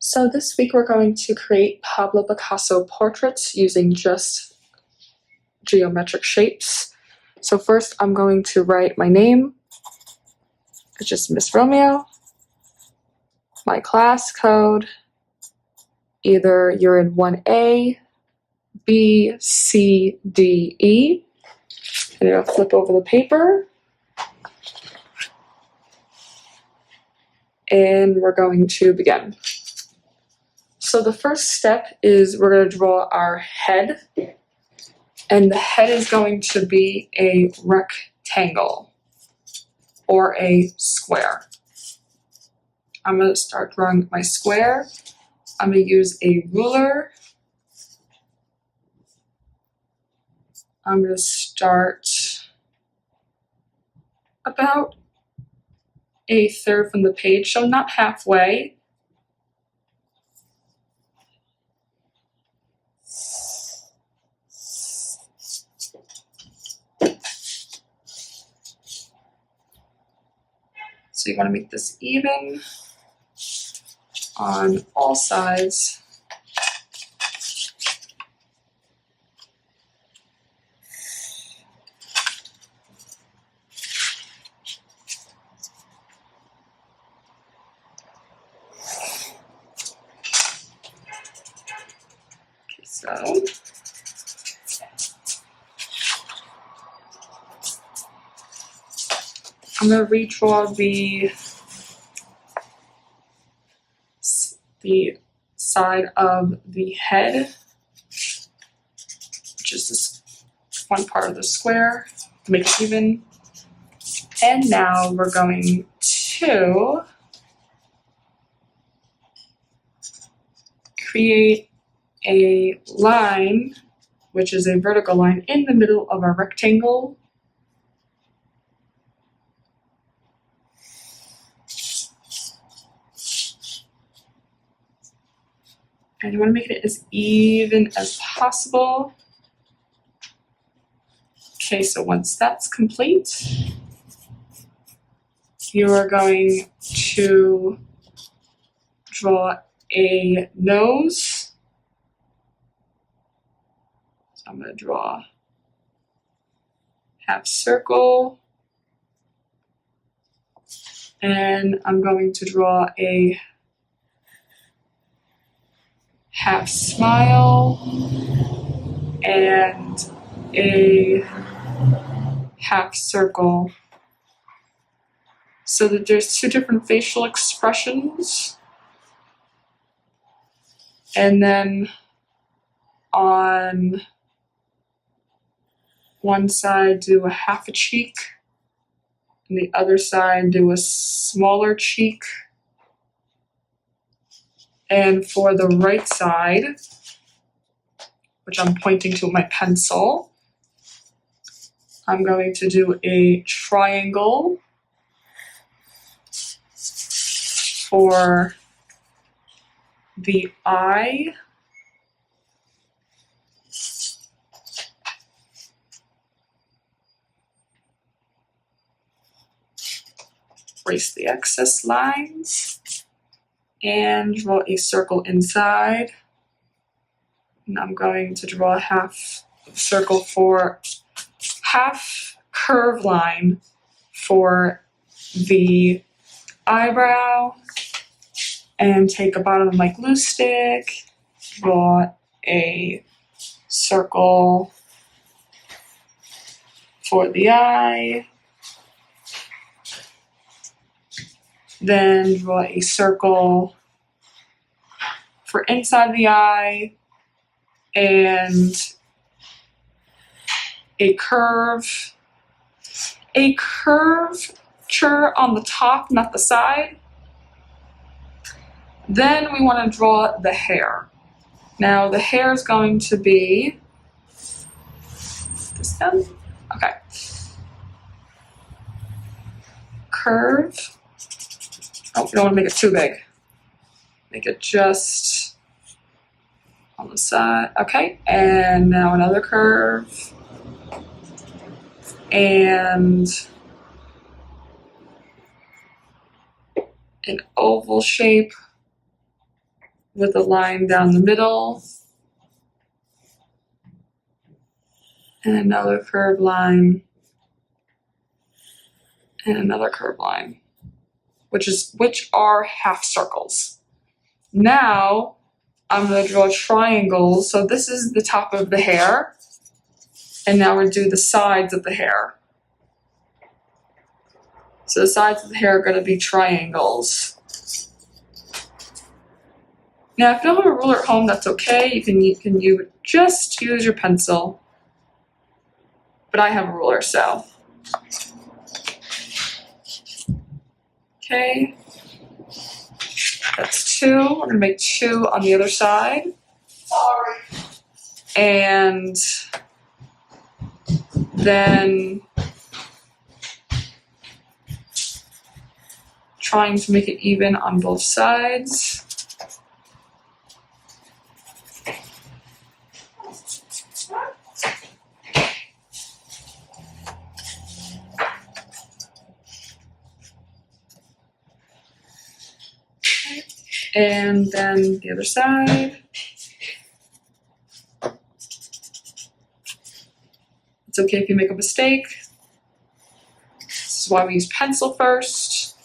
So this week we're going to create Pablo Picasso portraits using just geometric shapes. So first I'm going to write my name, it's just Miss Romeo, my class code, either you're in 1A, B, C, D, E, and I'll flip over the paper. And we're going to begin. So the first step is we're going to draw our head, and the head is going to be a rectangle or a square. I'm going to start drawing my square. I'm going to use a ruler. I'm going to start about a third from the page, so not halfway. So you want to make this even on all sides. So I'm going to redraw the side of the head, which is this one part of the square, to make it even. And now we're going to create a line, which is a vertical line, in the middle of our rectangle. And you want to make it as even as possible. Okay, so once that's complete, you are going to draw a nose. So I'm going to draw half circle, and I'm going to draw a half smile and a half circle, so that there's two different facial expressions. And then on one side do a half a cheek, and the other side do a smaller cheek. And for the right side, which I'm pointing to with my pencil, I'm going to do a triangle for the eye. Erase the excess lines and draw a circle inside. And I'm going to draw a half circle for half curve line for the eyebrow, and take a bottom of my glue stick, draw a circle for the eye, then draw a circle for inside the eye, and a curvature on the top, not the side. Then we want to draw the hair. Now the hair is going to be this done? Okay. Curve. Oh, we don't want to make it too big. Make it just on the side. Okay, and now another curve. And an oval shape with a line down the middle. And another curved line. And another curved line, which are half circles. Now I'm going to draw triangles. So this is the top of the hair, and now we're do the sides of the hair. So the sides of the hair are going to be triangles. Now, if you don't have a ruler at home, that's okay. You can just use your pencil. But I have a ruler, so. Okay. That's 2. We're going to make 2 on the other side. Sorry. And then trying to make it even on both sides. And then the other side. It's okay if you make a mistake. This is why we use pencil first.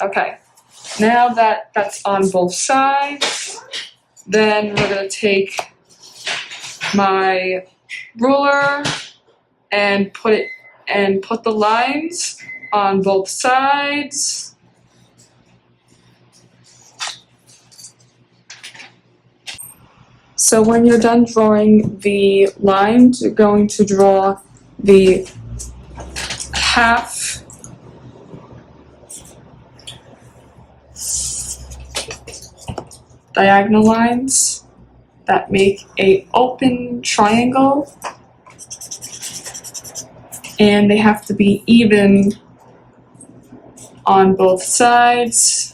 Okay, now that that's on both sides, then we're going to take my ruler and put the lines on both sides. So when you're done drawing the lines, you're going to draw the half diagonal lines that make an open triangle, and they have to be even on both sides.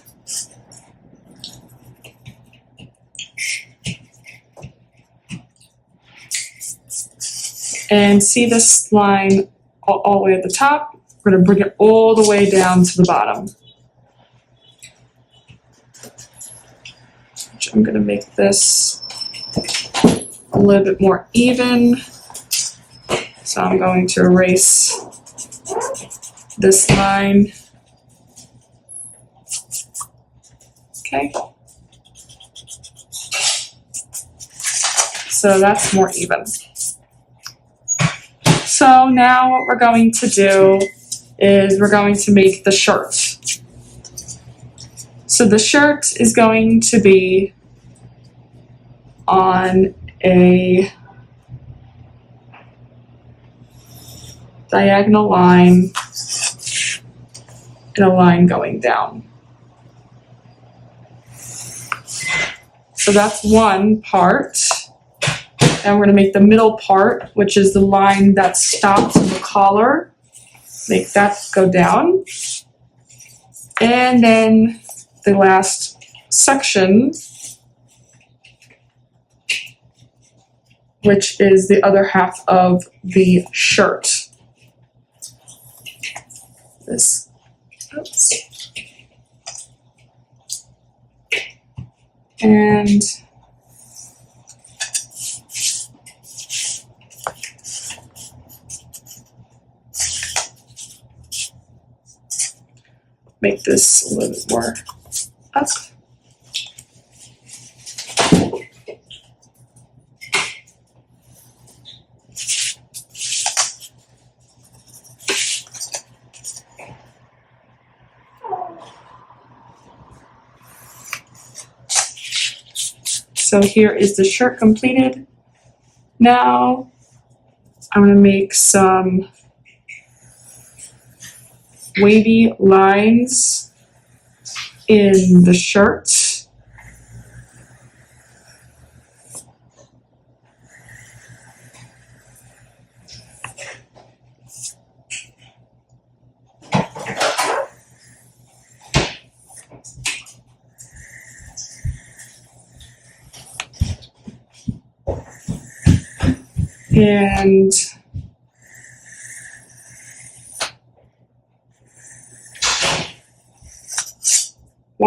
And see this line all the way at the top? We're going to bring it all the way down to the bottom. I'm going to make this a little bit more even. So I'm going to erase this line. Okay. So that's more even. So now what we're going to do is we're going to make the shirt. So the shirt is going to be on a diagonal line and a line going down. So that's one part. And we're going to make the middle part, which is the line that stops in the collar. Make that go down. And then the last section, which is the other half of the shirt. This, oops. And make this a little bit more up. So here is the shirt completed. Now I'm going to make some wavy lines in the shirt. And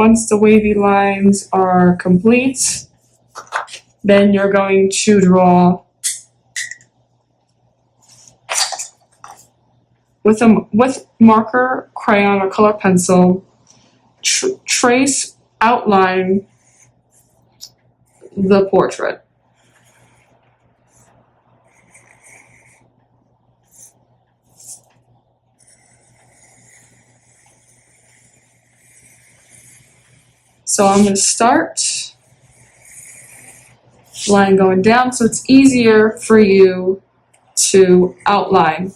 once the wavy lines are complete, then you're going to draw with marker, crayon, or color pencil, trace, outline the portrait. So I'm going to start line going down so it's easier for you to outline.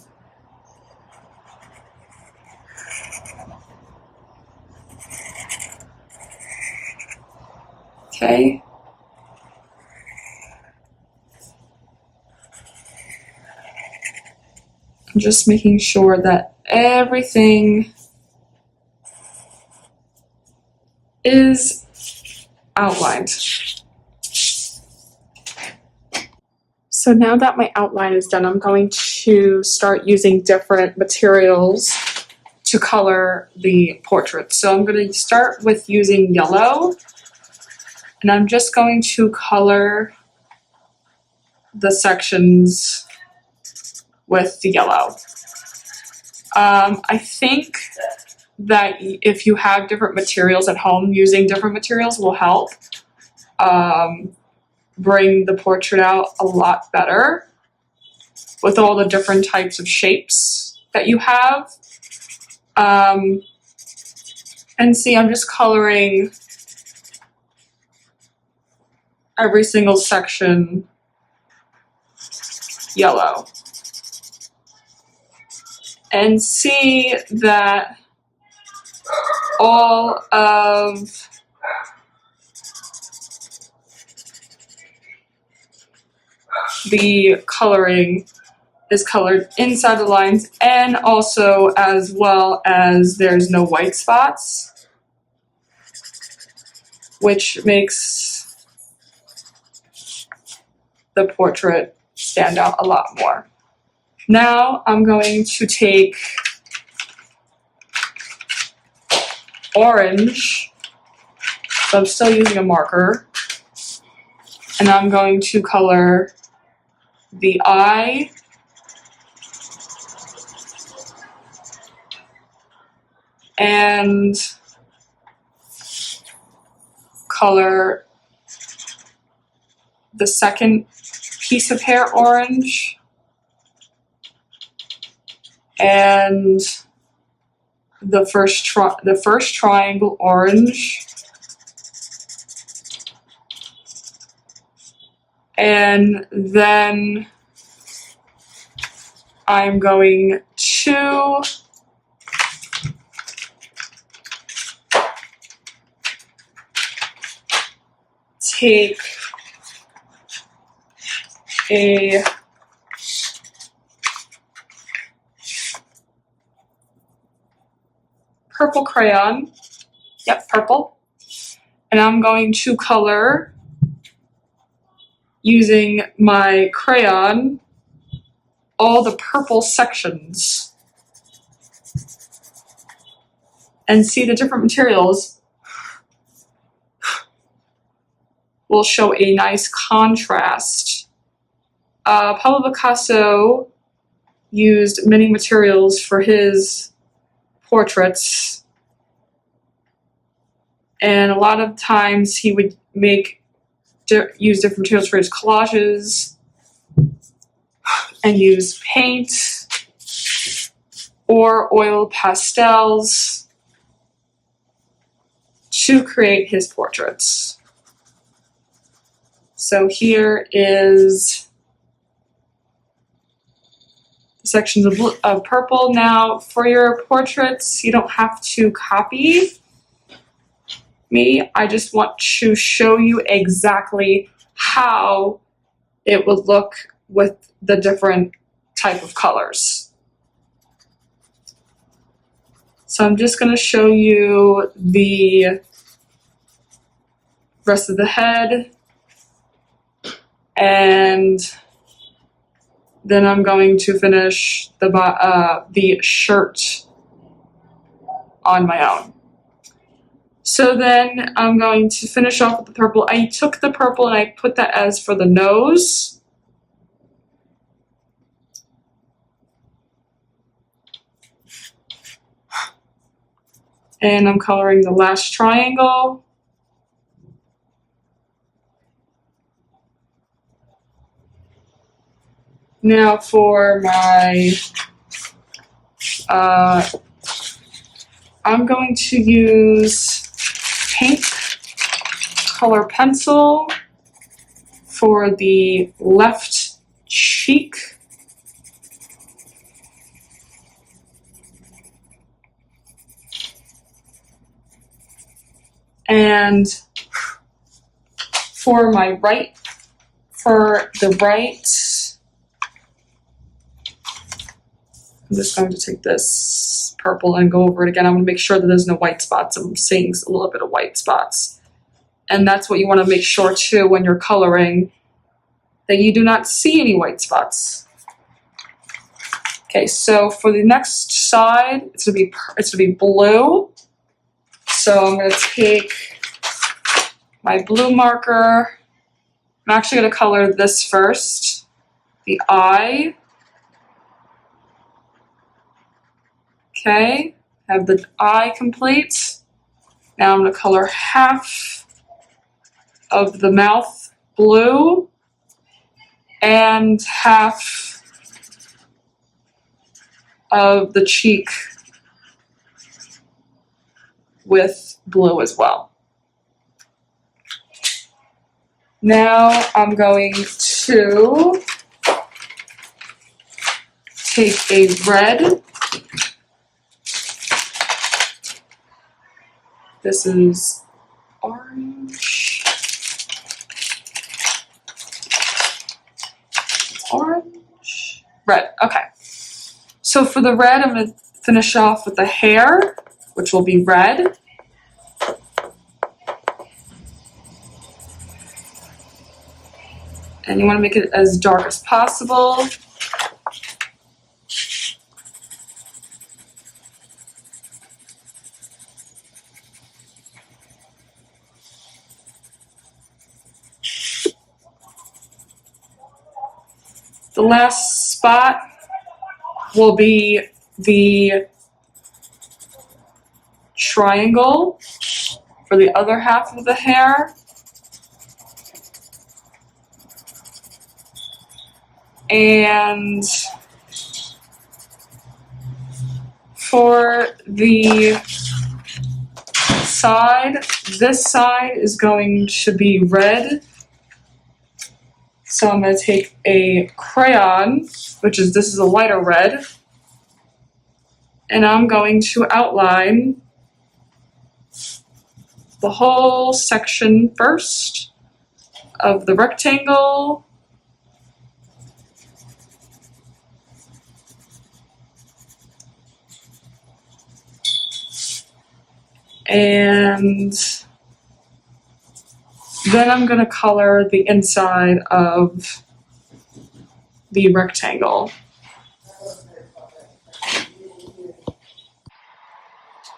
Okay. I'm just making sure that everything is outlined. So now that my outline is done, I'm going to start using different materials to color the portrait. So I'm going to start with using yellow, and I'm just going to color the sections with the yellow. I think that if you have different materials at home, using different materials will help bring the portrait out a lot better with all the different types of shapes that you have. And see, I'm just coloring every single section yellow. And see that all of the coloring is colored inside the lines, and also as well as there's no white spots, which makes the portrait stand out a lot more. Now I'm going to take orange, so I'm still using a marker, and I'm going to color the eye, and color the second piece of hair orange, and the first triangle orange, and then I'm going to take a purple crayon, purple, and I'm going to color using my crayon all the purple sections. And see, the different materials will show a nice contrast. Pablo Picasso used many materials for his portraits, and a lot of times he would use different materials for his collages and use paint or oil pastels to create his portraits. So here is the sections of purple. Now for your portraits, you don't have to copy me. I just want to show you exactly how it would look with the different type of colors. So I'm just going to show you the rest of the head, and then I'm going to finish the shirt on my own. So then I'm going to finish off with the purple. I took the purple and I put that as for the nose. And I'm coloring the last triangle. Now for my, I'm going to use pink color pencil for the left cheek. And for the right, I'm just going to take this purple and go over it again. I'm going to make sure that there's no white spots. I'm seeing a little bit of white spots. And that's what you want to make sure too when you're coloring, that you do not see any white spots. Okay, so for the next side, it's going to be blue. So I'm going to take my blue marker. I'm actually going to color this first, the eye. Okay, have the eye complete. Now I'm going to color half of the mouth blue and half of the cheek with blue as well. Now I'm going to take a red. This is orange. Orange. Red. Okay. So for the red, I'm going to finish off with the hair, which will be red. And you want to make it as dark as possible. The last spot will be the triangle for the other half of the hair. And for the side, this side is going to be red. So I'm going to take a crayon, this is a lighter red, and I'm going to outline the whole section first of the rectangle. And then I'm going to color the inside of the rectangle.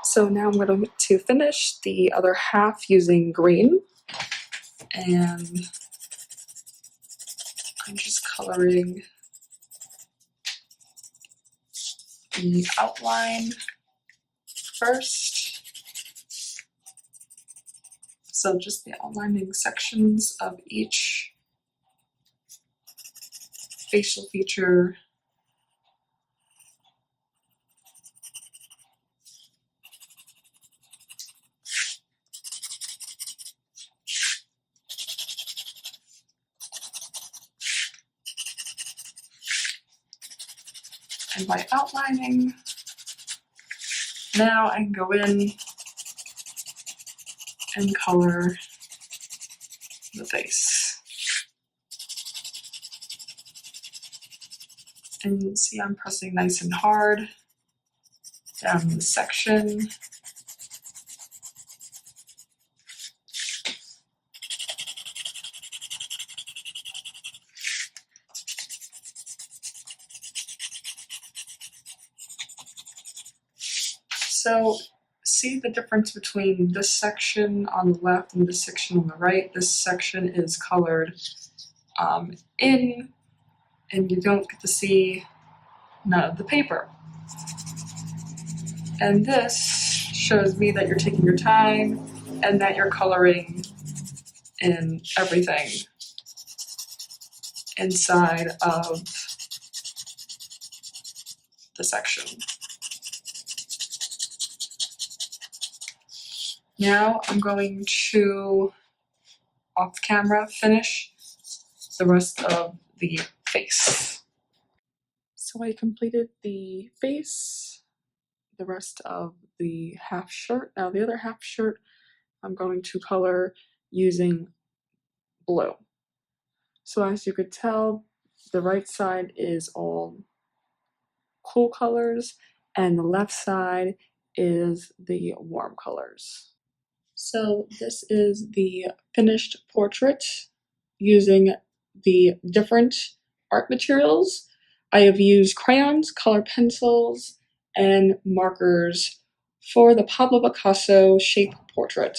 So now I'm going to finish the other half using green. And I'm just coloring the outline first. So just the outlining sections of each facial feature. And by outlining, now I can go in and color the face. And you can see I'm pressing nice and hard down the section. So see the difference between this section on the left and this section on the right? This section is colored in, and you don't get to see none of the paper. And this shows me that you're taking your time and that you're coloring in everything inside of the section. Now I'm going to, off camera, finish the rest of the face. So I completed the face, the rest of the half shirt. Now the other half shirt I'm going to color using blue. So as you could tell, the right side is all cool colors and the left side is the warm colors. So this is the finished portrait using the different art materials. I have used crayons, color pencils, and markers for the Pablo Picasso shape portrait.